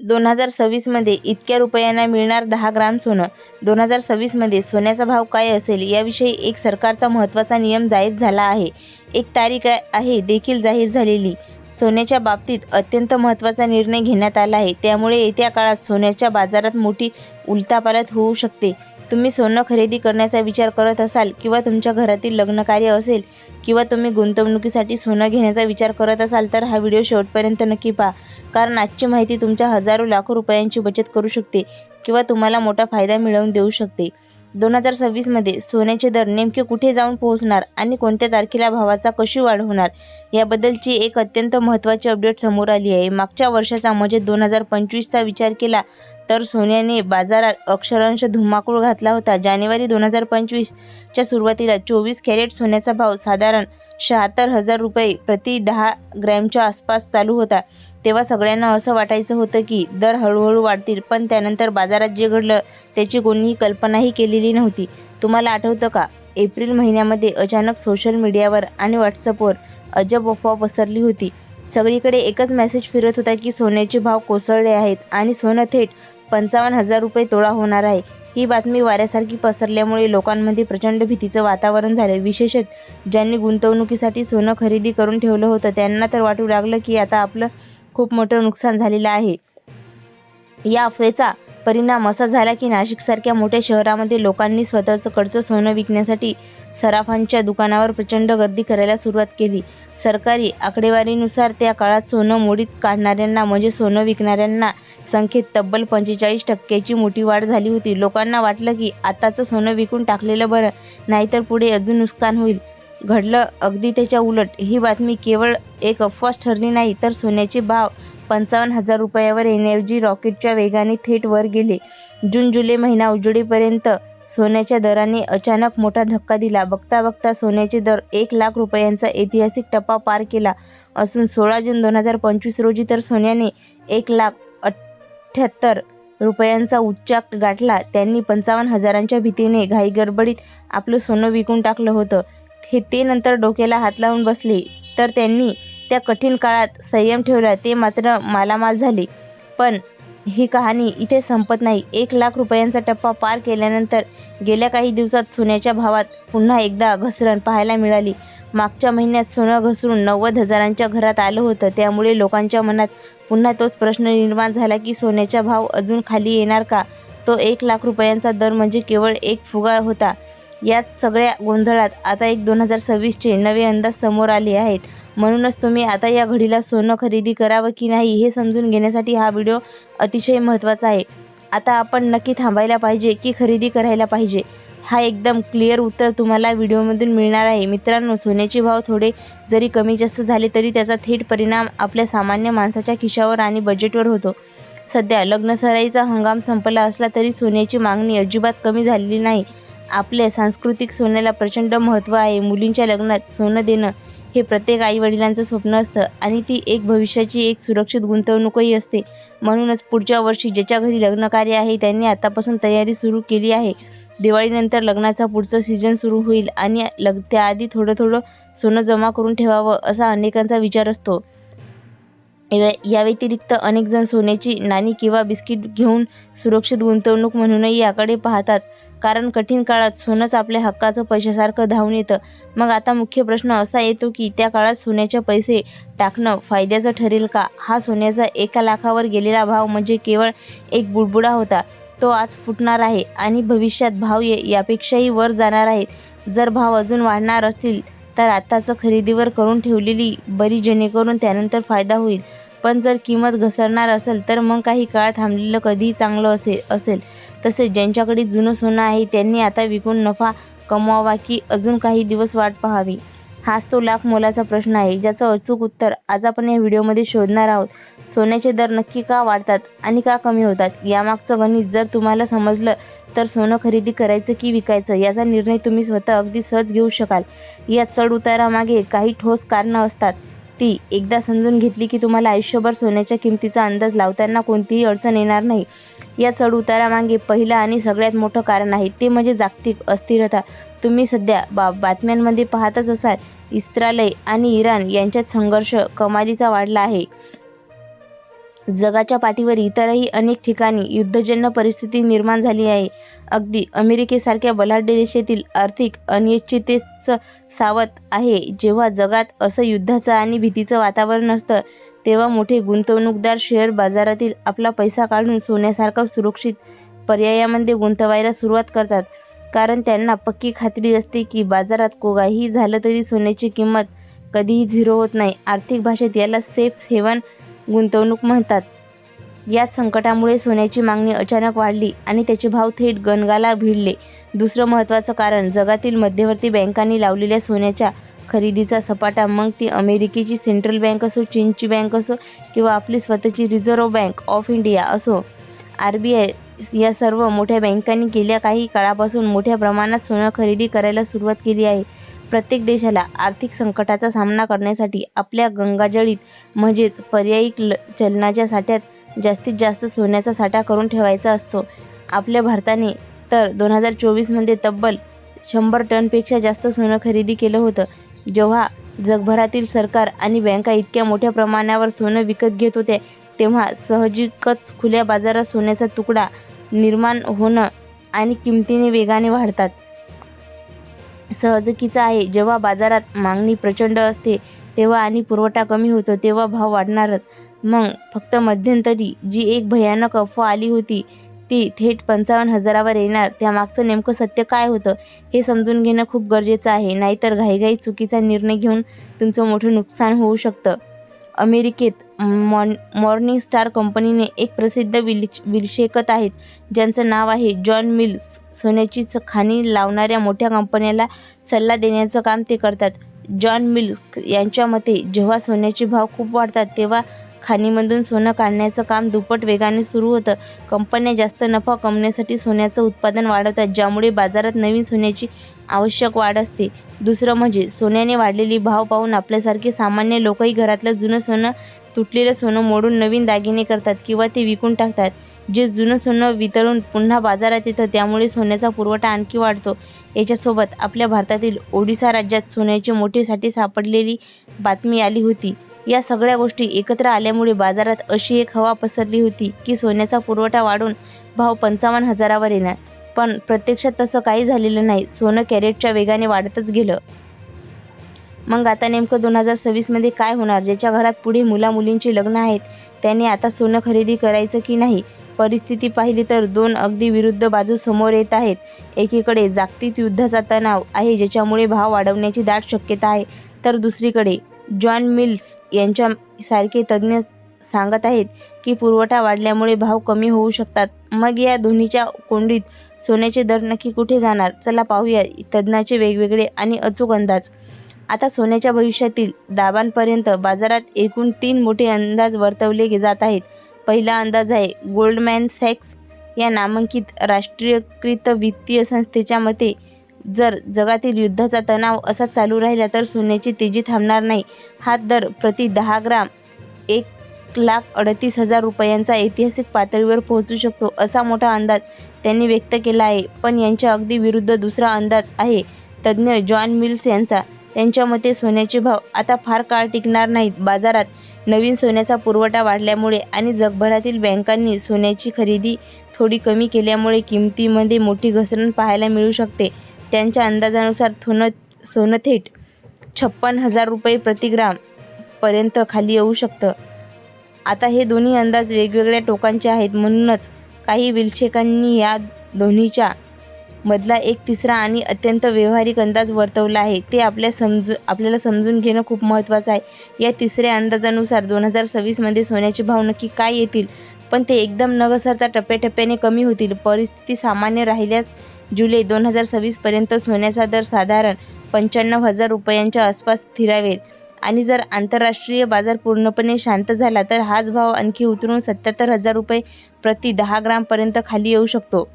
2026मध्ये इतक्या रुपयांना मिळणार 10 ग्राम सोनं. 2026मध्ये सोन्याचा भाव काय असेल याविषयी एक सरकारचा महत्त्वाचा नियम जाहीर झाला आहे. एक तारीख आहे देखील जाहीर झालेली. सोन्याच्या बाबतीत अत्यंत महत्त्वाचा निर्णय घेण्यात आला आहे. त्यामुळे येत्या काळात सोन्याच्या बाजारात मोठी उलथापालथ होऊ शकते. तुम्ही सोनं खरेदी करण्याचा विचार करत असाल किंवा तुमच्या घरातील लग्नकार्य असेल किंवा तुम्ही गुंतवणुकीसाठी सोनं घेण्याचा विचार करत असाल तर हा व्हिडिओ शेवटपर्यंत नक्की पहा. कारण आजची माहिती तुमच्या हजारो लाखो रुपयांची बचत करू शकते किंवा तुम्हाला मोठा फायदा मिळवून देऊ शकते. 2026मध्ये सोन्याचे दर नेमके कुठे जाऊन पोहोचणार आणि कोणत्या तारखेला भावाचा कशी वाढ होणार याबद्दलची एक अत्यंत महत्त्वाची अपडेट समोर आली आहे. मागच्या वर्षाचा म्हणजे 2025चा विचार केला तर सोन्याने बाजारात अक्षरशः धुमाकूळ घातला होता. जानेवारी 2025च्या सुरुवातीला 24 कॅरेट सोन्याचा भाव साधारण 76,000 रुपये प्रति 10 ग्रॅमच्या आसपास चालू होता. तेव्हा सगळ्यांना असं वाटायचं होतं की दर हळूहळू वाढतील, पण त्यानंतर बाजारात जे घडलं त्याची कोणीही कल्पनाही केलेली नव्हती. तुम्हाला आठवतं का? एप्रिल महिन्यामध्ये अचानक सोशल मीडियावर आणि व्हॉट्सअपवर अजब अफवा पसरली होती. सगळीकडे एकच मेसेज फिरत होता की सोन्याचे भाव कोसळले आहेत आणि सोनं थेट 55,000 रुपये तोळा होणार आहे. ही बातमी वाऱ्यासारखी पसरल्यामुळे लोकांमध्ये प्रचंड भीतीचं वातावरण झालं. विशेषतः ज्यांनी गुंतवणुकीसाठी सोनं खरेदी करून ठेवलं होतं त्यांना तर वाटू लागलं की आता आपलं खूप मोठं नुकसान झालेलं आहे. या अफवेचा परिणाम असा झाला की नाशिकसारख्या मोठ्या शहरामध्ये लोकांनी स्वतःचं सोनं विकण्यासाठी सराफांच्या दुकानावर प्रचंड गर्दी करायला सुरुवात केली. सरकारी आकडेवारीनुसार त्या काळात सोनं मोडीत काढणाऱ्यांना म्हणजे सोनं विकणाऱ्यांना संख्येत तब्बल 45% मोठी वाढ झाली होती. लोकांना वाटलं की आताचं सोनं विकून टाकलेलं बरं, नाहीतर पुढे अजून नुकसान होईल. घडलं अगदी त्याच्या उलट. ही बातमी केवळ एक अफवाच ठरली नाही तर सोन्याचे भाव 55,000 रुपयावर येण्याऐवजी रॉकेटच्या वेगाने थेट वर गेले. जून-जुलै महिना उजेडेपर्यंत सोन्याच्या दराने अचानक मोठा धक्का दिला. बघता बघता सोन्याचे दर 1 लाख रुपयांचा ऐतिहासिक टप्पा पार केला असून 16 जून 2025 रोजी तर सोन्याने 1,78,000 रुपयांचा उच्चांक गाठला. त्यांनी 55,000च्या भीतीने घाईगडबडीत आपलं सोनं विकून टाकलं होतं. ते नंतर डोक्याला हात लावून बसले तर त्यांनी त्या कठीण काळात संयम ठेवला. ते मात्र मालामाल झाले. पण ही कहाणी इथे संपत नाही. 1 लाख रुपयांचा टप्पा पार केल्यानंतर गेल्या काही दिवसात सोन्याच्या भावात पुन्हा एकदा घसरण पाहायला मिळाली. मागच्या महिन्यात सोनं घसरून 90,000च्या घरात आलं होतं. त्यामुळे लोकांच्या मनात पुन्हा तोच प्रश्न निर्माण झाला की सोन्याचा भाव अजून खाली येणार का? तो 1 लाख रुपयांचा दर म्हणजे केवळ एक फुगा होता. याच सगळ्या गोंधळात आता एक 2026चे नवे अंदाज समोर आले आहेत. म्हणूनच तुम्ही आता या घडीला सोनं खरेदी करावं की नाही हे समजून घेण्यासाठी हा व्हिडिओ अतिशय महत्त्वाचा आहे. आता आपण नक्की थांबायला पाहिजे की खरेदी करायला पाहिजे? हा एकदम क्लिअर उत्तर तुम्हाला व्हिडिओमधून मिळणार आहे. मित्रांनो, सोन्याचे भाव थोडे जरी कमी जास्त झाले तरी त्याचा थेट परिणाम आपल्या सामान्य माणसाच्या खिशावर आणि बजेटवर होतो. सध्या लग्नसराईचा हंगाम संपला असला तरी सोन्याची मागणी अजिबात कमी झालेली नाही. आपल्या सांस्कृतिक सोन्याला प्रचंड महत्त्व आहे. मुलींच्या लग्नात सोनं देणं हे प्रत्येक आईवडिलांचं स्वप्न असतं आणि ती एक भविष्याची एक सुरक्षित गुंतवणूकही असते. म्हणूनच पुढच्या वर्षी ज्याच्या घरी लग्नकार्य आहे त्यांनी आतापासून तयारी सुरू केली आहे. दिवाळीनंतर लग्नाचा पुढचं सीझन सुरू होईल आणि त्याआधी थोडं सोनं जमा करून ठेवावं असा अनेकांचा विचार असतो. या व्यतिरिक्त अनेक जण सोन्याची नाणी किंवा बिस्किट घेऊन सुरक्षित गुंतवणूक म्हणूनही याकडे पाहतात. कारण कठीण काळात सोनंच आपल्या हक्काचं पैशासारखं धावून येतं. मग आता मुख्य प्रश्न असा येतो की त्या काळात सोन्याचे पैसे टाकणं फायद्याचं ठरेल का? हा सोन्याचा 1 लाखावर गेलेला भाव म्हणजे केवळ एक बुडबुडा होता. तो आज फुटणार आहे आणि भविष्यात भाव यापेक्षाही वर जाणार आहेत. जर भाव अजून वाढणार असतील तर आत्ताच खरेदीवर करून ठेवलेली बरी, जेणेकरून त्यानंतर फायदा होईल. पण जर किंमत घसरणार असेल तर मग काही काळ थांबलेलं कधीही चांगलं असेल. तसेच ज्यांच्याकडे जुनं सोनं आहे त्यांनी आता विकून नफा कमवावा की अजून काही दिवस वाट पाहावी? हाच तो लाख मोलाचा प्रश्न आहे ज्याचं अचूक उत्तर आज आपण या व्हिडिओमध्ये शोधणार आहोत. सोन्याचे दर नक्की का वाढतात आणि का कमी होतात यामागचं गणित जर तुम्हाला समजलं तर सोनं खरेदी करायचं की विकायचं याचा निर्णय तुम्ही स्वतः अगदी सहज घेऊ शकाल. या चढ-उतारामागे काही ठोस कारणं असतात. ती एकदा समजून घेतली की तुम्हाला आयुष्यभर सोन्याच्या किमतीचा अंदाज लावताना कोणतीही अडचण येणार नाही. या चढ-उतारामागे पहिलं आणि सगळ्यात मोठं कारण आहे ते म्हणजे जागतिक अस्थिरता. तुम्ही सध्या बातम्यांमध्ये पाहतच असाल, इस्रायल आणि इराण यांच्यात संघर्ष कमालीचा वाढला आहे. जगाच्या पाठीवर इतरही अनेक ठिकाणी युद्धजन्य परिस्थिती निर्माण झाली आहे. अगदी अमेरिकेसारख्या बलाढ्य देशातील आर्थिक अनिश्चिततेचं सावट आहे. जेव्हा जगात असं युद्धाचं आणि भीतीचं वातावरण असतं तेव्हा मोठे गुंतवणूकदार शेअर बाजारातील आपला पैसा काढून सोन्यासारखा सुरक्षित पर्यायामध्ये गुंतवायला सुरुवात करतात. कारण त्यांना पक्की खात्री असते की बाजारात काहीही झालं तरी सोन्याची किंमत कधीही झिरो होत नाही. आर्थिक भाषेत याला सेफ हेवन गुंतवणूक म्हणतात. याच संकटामुळे सोन्याची मागणी अचानक वाढली आणि त्याचे भाव थेट गगनाला भिडले. दुसरं महत्त्वाचं कारण जगातील मध्यवर्ती बँकांनी लावलेल्या सोन्याच्या खरेदीचा सपाटा. मग ती अमेरिकेची सेंट्रल बँक असो, चीनची बँक असो किंवा आपली स्वतःची रिझर्व्ह बँक ऑफ इंडिया असो, RBI, या सर्व मोठ्या बँकांनी गेल्या काही काळापासून मोठ्या प्रमाणात सोनं खरेदी करायला सुरुवात केली आहे. प्रत्येक देशाला आर्थिक संकटाचा सामना करण्यासाठी आपल्या गंगाजळीत म्हणजेच पर्यायी चलनाच्या साठ्यात जास्तीत जास्त सोन्याचा साठा करून ठेवायचा असतो. आपल्या भारताने तर 2024मध्ये तब्बल 100 टनपेक्षा जास्त सोनं खरेदी केलं होतं. जेव्हा जगभरातील सरकार आणि बँका इतक्या मोठ्या प्रमाणावर सोनं विकत घेत होते तेव्हा साहजिकच खुल्या बाजारात सोन्याचा तुकडा निर्माण होणं आणि किमतीने वेगाने वाढतात. साहजिकच आहे, जेव्हा बाजारात मागणी प्रचंड असते तेव्हा आणि पुरवठा कमी होतो तेव्हा भाव वाढणारच. मग फक्त मध्यंतरी जी एक भयानक अफवा आली होती ती थेट 55,000वर येणार, त्यामागचं नेमकं सत्य काय होतं हे समजून घेणं खूप गरजेचं आहे. नाहीतर घाईघाईत चुकीचा निर्णय घेऊन तुमचं मोठं नुकसान होऊ शकतं. अमेरिकेत मॉर्निंग स्टार कंपनीने एक प्रसिद्ध विश्लेषक आहेत ज्यांचं नाव आहे जॉन मिल्स. सोन्याची खाणी लावणाऱ्या मोठ्या कंपन्याला सल्ला देण्याचं काम ते करतात. जॉन मिल्स यांच्या मते जेव्हा सोन्याचे भाव खूप वाढतात तेव्हा खाणीमधून सोनं काढण्याचं काम दुप्पट वेगाने सुरू होतं. कंपन्या जास्त नफा कमवण्यासाठी सोन्याचं उत्पादन वाढवतात, ज्यामुळे बाजारात नवीन सोन्याची आवश्यक वाढ असते. दुसरं म्हणजे सोन्याने वाढलेली भाव पाहून आपल्यासारखे सामान्य लोकही घरातलं जुनं सोनं, तुटलेलं सोनं मोडून नवीन दागिने करतात किंवा ते विकून टाकतात. जे जुनं सोनं वितळून पुन्हा बाजारात येतं त्यामुळे सोन्याचा पुरवठा आणखी वाढतो. याच्यासोबत आपल्या भारतातील ओडिशा राज्यात सोन्याचे मोठे साठे सापडलेली बातमी आली होती. या सगळ्या गोष्टी एकत्र आल्यामुळे बाजारात अशी एक हवा पसरली होती की सोन्याचा पुरवठा वाढून भाव 55,000वर येणार. पण प्रत्यक्षात तसं काही झालेलं नाही. सोनं कॅरेटच्या वेगाने वाढतच गेलं. मग आता नेमकं 2026मध्ये काय होणार? ज्याच्या घरात पुढे मुलामुलींची लग्न आहेत त्याने आता सोनं खरेदी करायचं की नाही? परिस्थिती पाहिली तर दोन अगदी विरुद्ध बाजू समोर येत आहेत. एकीकडे जागतिक युद्धाचा तणाव आहे ज्याच्यामुळे भाव वाढवण्याची दाट शक्यता आहे, तर दुसरीकडे जॉन मिल्स यांच्यासारखे तज्ज्ञ सांगत आहेत की पुरवठा वाढल्यामुळे भाव कमी होऊ शकतात. मग या दोन्हीच्या कोंडीत सोन्याचे दर नक्की कुठे जाणार? चला पाहूया तज्ज्ञांचे वेगवेगळे आणि अचूक अंदाज. आता सोन्याच्या भविष्यातील दाबांपर्यंत बाजारात एकूण 3 मोठे अंदाज वर्तवले जात आहेत. पहिला अंदाज आहे गोल्डमॅन सॅक्स या नामांकित राष्ट्रीयकृत वित्तीय संस्थेच्या मते, जर जगातील युद्धाचा तणाव असाच चालू राहिला तर सोन्याची तेजी थांबणार नाही. हा दर प्रति 10 ग्राम 1,38,000 रुपयांचा ऐतिहासिक पातळीवर पोहोचू शकतो, असा मोठा अंदाज त्यांनी व्यक्त केला आहे. पण यांच्या अगदी विरुद्ध दुसरा अंदाज आहे तज्ज्ञ जॉन मिल्स यांचा. त्यांच्या मते सोन्याचे भाव आता फार काळ टिकणार नाहीत. बाजारात नवीन सोन्याचा पुरवठा वाढल्यामुळे आणि जगभरातील बँकांनी सोन्याची खरेदी थोडी कमी केल्यामुळे किमतीमध्ये मोठी घसरण पाहायला मिळू शकते. त्यांच्या अंदाजानुसार सोनं थेट 56,000 रुपये प्रति ग्राम पर्यंत खाली येऊ शकतं. आता हे दोन्ही अंदाज वेगवेगळ्या टोकांचे आहेत, म्हणूनच काही विश्लेषकांनी या दोन्हीच्या मधला एक तिसरा आणि अत्यंत व्यावहारिक अंदाज वर्तवला आहे. ते आपल्याला समजून घेणं खूप महत्त्वाचं आहे. या तिसऱ्या अंदाजानुसार 2026मध्ये सोन्याचे भाव नक्की काय येतील, पण ते एकदम न घसरता टप्प्याटप्प्याने कमी होतील. परिस्थिती सामान्य राहिल्यास जुलै 2026पर्यंत सोन्याचा दर साधारण 95,000 रुपयांच्या आसपास स्थिरावेल आणि जर आंतरराष्ट्रीय बाजार पूर्णपणे शांत झाला तर हाच भाव आणखी उतरून 77,000 रुपये प्रति 10 ग्रामपर्यंत खाली येऊ शकतो.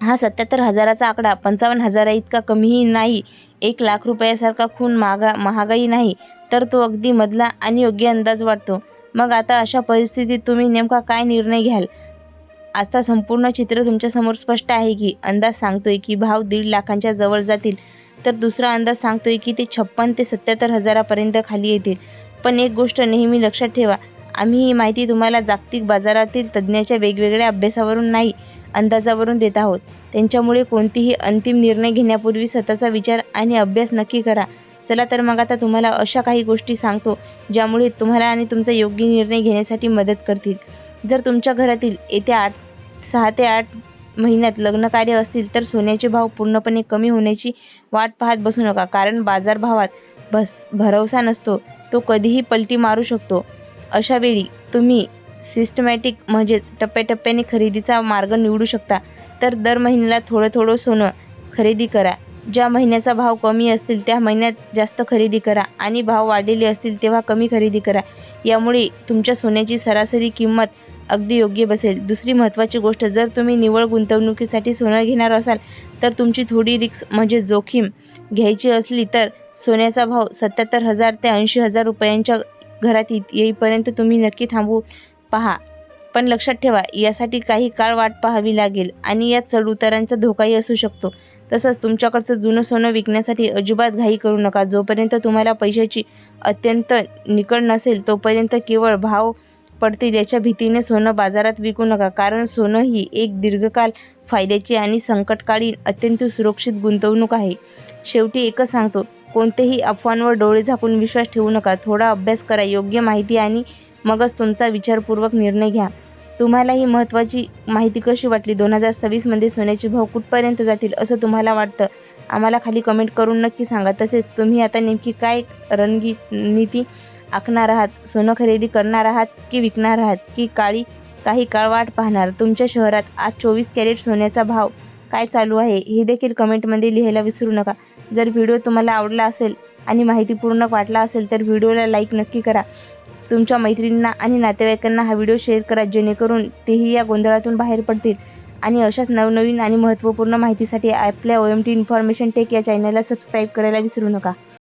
हा 77,000चा आकडा 55,000 इतका कमीही नाही, 1,00,000 रुपयासारखा खून महागाई नाही, तर तो अगदी मधला आणि योग्य अंदाज वाटतो. मग आता अशा परिस्थितीत तुम्ही नेमका काय निर्णय घ्याल? आता संपूर्ण चित्र तुमच्यासमोर स्पष्ट आहे की अंदाज सांगतोय की भाव 1.5 लाखांच्या जवळ जातील, तर दुसरा अंदाज सांगतोय की ते 56,000 ते 77,000पर्यंत खाली येतील. पण एक गोष्ट नेहमी लक्षात ठेवा, आम्ही ही माहिती तुम्हाला जागतिक बाजारातील तज्ज्ञाच्या वेगवेगळ्या अभ्यासावरून नाही, अंदाजावरून देत आहोत. त्यांच्यामुळे कोणतीही अंतिम निर्णय घेण्यापूर्वी स्वतःचा विचार आणि अभ्यास नक्की करा. चला तर मग आता तुम्हाला अशा काही गोष्टी सांगतो ज्यामुळे तुम्हाला आणि तुमचा योग्य निर्णय घेण्यासाठी मदत करतील. जर तुमच्या घरातील येत्या 6 ते 8 महिन्यात लग्न कार्य असतील तर सोन्याचे भाव पूर्णपणे कमी होण्याची वाट पाहत बसू नका. कारण बाजारभावात भरवसा नसतो, तो कधीही पलटी मारू शकतो. अशा वेळी तुम्ही सिस्टमॅटिक म्हणजेच टप्प्याटप्प्याने खरेदीचा मार्ग निवडू शकता. तर दर महिन्याला थोडं थोडं सोनं खरेदी करा. ज्या महिन्याचा भाव कमी असतील त्या महिन्यात जास्त खरेदी करा आणि भाव वाढलेले असतील तेव्हा कमी खरेदी करा. यामुळे तुमच्या सोन्याची सरासरी किंमत अगदी योग्य बसेल. दुसरी महत्त्वाची गोष्ट, जर तुम्ही निव्वळ गुंतवणुकीसाठी सोनं घेणार असाल तर तुमची थोडी रिस्क म्हणजे जोखीम घ्यायची असली तर सोन्याचा भाव 77,000 ते 80,000 रुपयांच्या घरात येईपर्यंत तुम्ही नक्की थांबू पहा. पण लक्षात ठेवा, यासाठी काही काळ वाट पाहावी लागेल आणि यात चढउतारांचा धोकाही असू शकतो. तसंच तुमच्याकडचं जुनं सोनं विकण्यासाठी अजिबात घाई करू नका. जोपर्यंत तुम्हाला पैशाची अत्यंत निकड नसेल तोपर्यंत केवळ भाव पडतील याच्या भीतीने सोनं बाजारात विकू नका. कारण सोनं ही एक दीर्घकाल फायद्याची आणि संकटकाळी अत्यंत सुरक्षित गुंतवणूक आहे. शेवटी एकच सांगतो, कोणत्याही अफवांवर डोळे झाकून विश्वास ठेवू नका. थोडा अभ्यास करा, योग्य माहिती आणि मगच तुमचा विचारपूर्वक निर्णय घ्या. तुम्हाला ही महत्त्वाची माहिती कशी वाटली? 2026मध्ये सोन्याचे भाव कुठपर्यंत जातील असं तुम्हाला वाटतं? आम्हाला खाली कमेंट करून नक्की सांगा. तसेच तुम्ही आता नेमकी काय रणनीती आखणार आहात? सोनं खरेदी करणार आहात की विकणार आहात की काही काळ वाट पाहणार? तुमच्या शहरात आज 24 कॅरेट सोन्याचा भाव काय चालू आहे हे देखील कमेंटमध्ये लिहायला विसरू नका. जर व्हिडिओ तुम्हाला आवडला असेल आणि माहितीपूर्ण वाटला असेल तर व्हिडिओला लाईक नक्की करा. तुमच्या मैत्रिणींना आणि नातेवाईकांना हा व्हिडिओ शेअर करा, जेणेकरून तेही या गोंधळातून बाहेर पडतील. आणि अशाच नवनवीन आणि महत्त्वपूर्ण माहितीसाठी आपल्या OMT इन्फॉर्मेशन टेक या चॅनलला सबस्क्राईब करायला विसरू नका.